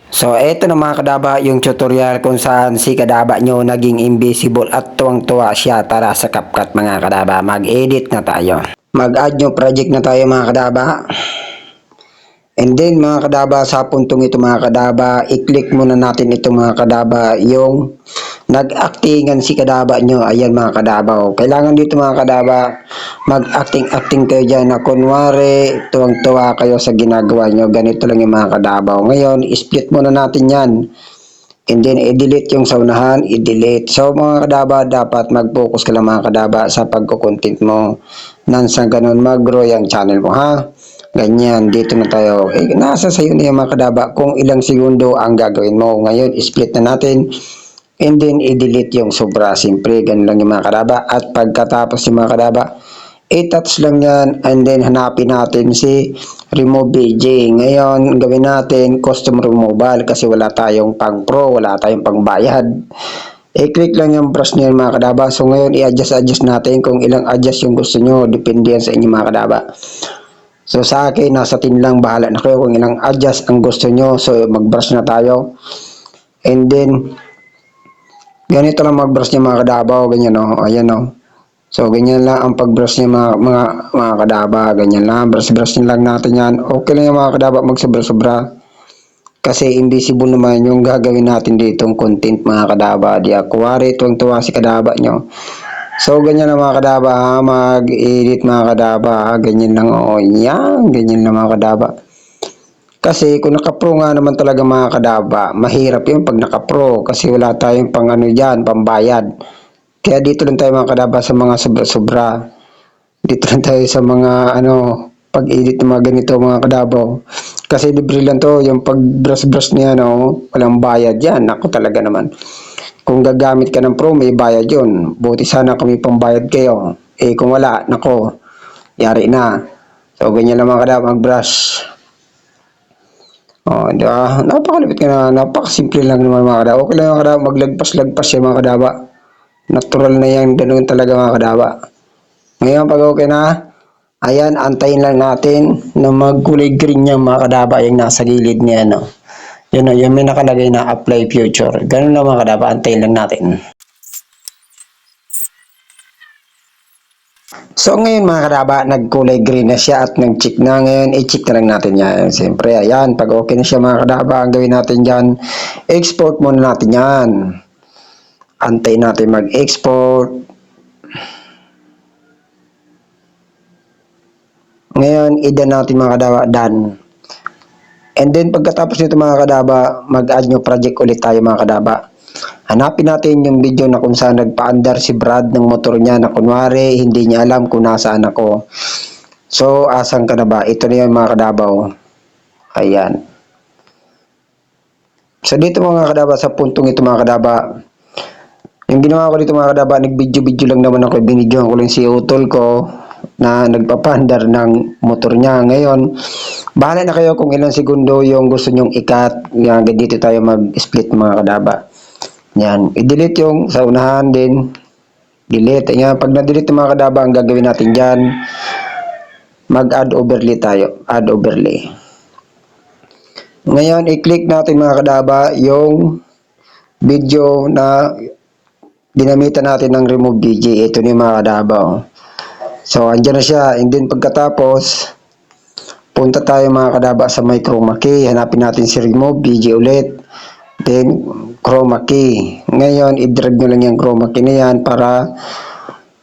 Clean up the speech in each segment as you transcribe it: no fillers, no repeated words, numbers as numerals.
So, eto na mga kadaba yung tutorial kung saan si kadaba nyo naging invisible at tuwang-tuwa siya. Tara sa CapCut mga kadaba, mag-edit na tayo. Mag-add nyo project na tayo mga kadaba. And then mga kadaba, sa puntong ito mga kadaba, i-click muna natin ito mga kadaba, yung nag-actingan si kadaba nyo. Ayan mga kadaba. Kailangan dito mga kadaba, mag-acting kayo dyan na kunwari, tuwang-tuwa kayo sa ginagawa nyo. Ganito lang yung mga kadaba. Ngayon, split muna natin yan. And then, i-delete yung sa unahan, i-delete. So, mga kadaba, dapat mag-focus ka lang mga kadaba sa pagkukontent mo. Nang sa ganun, mag-grow yung channel mo, ha? Ganyan, dito na tayo. Nasa sa'yo na yung mga kadaba kung ilang segundo ang gagawin mo. Ngayon, split na natin. And then, i-delete yung sobra. Siyempre, ganun lang yung mga kadaba. At pagkatapos yung mga kadaba, i-touch lang yan. And then, hanapin natin si remove BJ. Ngayon, gawin natin custom removal kasi wala tayong pang pro, wala tayong pang bayad. I-click lang yung brush niyan mga kadaba. So, ngayon, i-adjust natin kung ilang adjust yung gusto nyo. Depende yan sa inyo mga kadaba. So, sa akin, nasa 10 lang. Bahala na kayo kung ilang adjust ang gusto nyo. So, mag-brush na tayo. And then, ganito lang mag-brush niya mga kadabaw, ganyan o, ayan o. So, ganyan lang ang pag-brush niya mga kadaba, ganyan lang, brush lang natin yan. Okay lang yung mga kadaba magsobra-sobra. Kasi invisible naman yung gagawin natin ditong content mga kadaba. Di kuwari, tuwang-tuwa si kadaba nyo. So, ganyan lang mga kadaba, ha? Mag-edit mga kadaba, ha? Ganyan lang o, yan, ganyan lang mga kadaba. Kasi kung naka-pro nga naman talaga mga kadaba, mahirap yun pag naka-pro kasi wala tayong pang ano dyan, pambayad. Kaya dito lang tayo mga kadaba sa mga sobra-sobra. Dito lang tayo sa mga ano, pag-edit ng mga ganito mga kadabaw. Kasi libre lang to, yung pag-brush niya, no, walang bayad yan. Ako talaga naman. Kung gagamit ka ng pro, may bayad yun. Buti sana kung may pambayad kayo. Eh kung wala, nako, yari na. So, ganyan lang mga kadaba, mag-brush. Oh, di ba? Napakalapit ka na, napakasimple lang naman mga kadaba. Okay lang mga kadaba, maglagpas-lagpas yan mga kadaba. Natural na yan, ganun talaga mga kadaba. Ngayon, pag okay na, ayan, antayin lang natin na magkulay green yung mga kadaba yung nasa gilid niya, no? Yun, yung may nakalagay na apply future. Ganun lang mga kadaba, antayin lang natin. So ngayon mga kadaba, nagkulay green na siya at nag-check na. Ngayon, i-check na lang natin yan. Siyempre, ayan, pag okay na siya mga kadaba, ang gawin natin dyan, export muna natin yan. Antayin natin mag-export. Ngayon, i-done natin mga kadaba, done. And then, pagkatapos nito mga kadaba, mag-add new project ulit tayo mga kadaba. Hanapin natin yung video na kung saan nagpa-under si Brad ng motor niya na kunwari, hindi niya alam kung nasaan ako. So, asan ka na ba? Ito na yung mga kadabaw. Ayan. So, dito mga kadaba, sa puntong ito mga kadaba, yung ginawa ko dito mga kadaba, nag-video-video lang naman ako, binidyohan ko lang si utol ko na nagpapandar ng motor niya. Ngayon, bahala na kayo kung ilang segundo yung gusto nyong ikat. Yan, dito tayo mag-split mga kadaba. Yan, i-delete yung sa unahan din. Delete. Yan, pag na-delete mga kadaba, ang gagawin natin dyan, mag-add overlay tayo. Add overlay. Ngayon, i-click natin mga kadaba yung video na ginamitan natin ng remove DJ. Ito ni mga kadaba. So, andyan na siya. And then, pagkatapos, punta tayo mga kadaba sa may chroma key. Hanapin natin si remove DJ ulit. Then, chroma key. Ngayon, i-drag nyo lang yung chroma key na yan para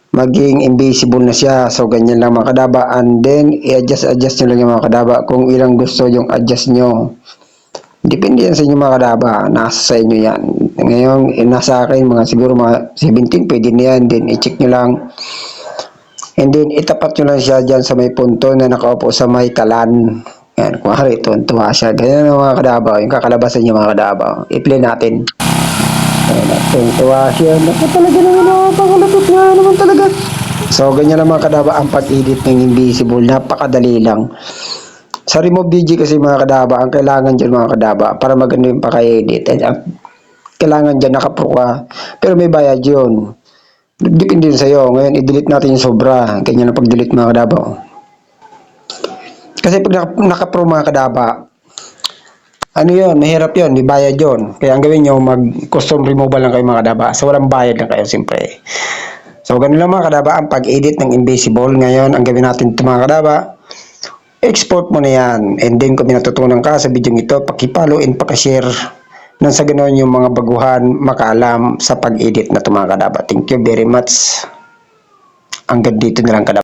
maging invisible na siya. So, ganyan lang mga kadaba. And then, i-adjust nyo lang yung mga kadaba kung ilang gusto yung adjust nyo. Depende yan sa inyo mga kadaba. Nasa sa inyo yan. Ngayon, nasa akin, mga siguro mga 17, pwede na yan. Then, i-check nyo lang. And then, itapat nyo lang siya dyan sa may punto na nakaupo sa may kalan. Yan, kuwari, tuwa siya. Ganyan ang mga kadaba. Yung kakalabasan niya mga kadaba. I-play natin. Ayan, tuwa siya. Naku talaga naman, pangalapit nga naman talaga. So, ganyan lang mga kadaba ang pag-edit ng invisible. Napakadali lang. Sa remove DJ kasi mga kadaba, ang kailangan dyan mga kadaba, para maganda yung paka-edit. Kailangan dyan nakapro ka. Pero may bayad yun. Depende din sa'yo. Ngayon, i-delete natin yung sobra. Ganyan ang pag-delete mga kadaba. Kasi pag naka-pro mga kadaba, Ano yun, mahirap yun, may bayad yun. Kaya ang gawin nyo, mag-custom removal lang kayo mga kadaba. So walang bayad lang kayo, siyempre. So ganun lang mga kadaba, ang pag-edit ng invisible. Ngayon, ang gawin natin ito mga kadaba, export mo na yan. And then kung natutunan ka sa video ito, pakipollow and pakishare. Nang sa ganun yung mga baguhan makaalam sa pag-edit na ito mga kadaba. Thank you very much. Hanggang dito na lang kadaba.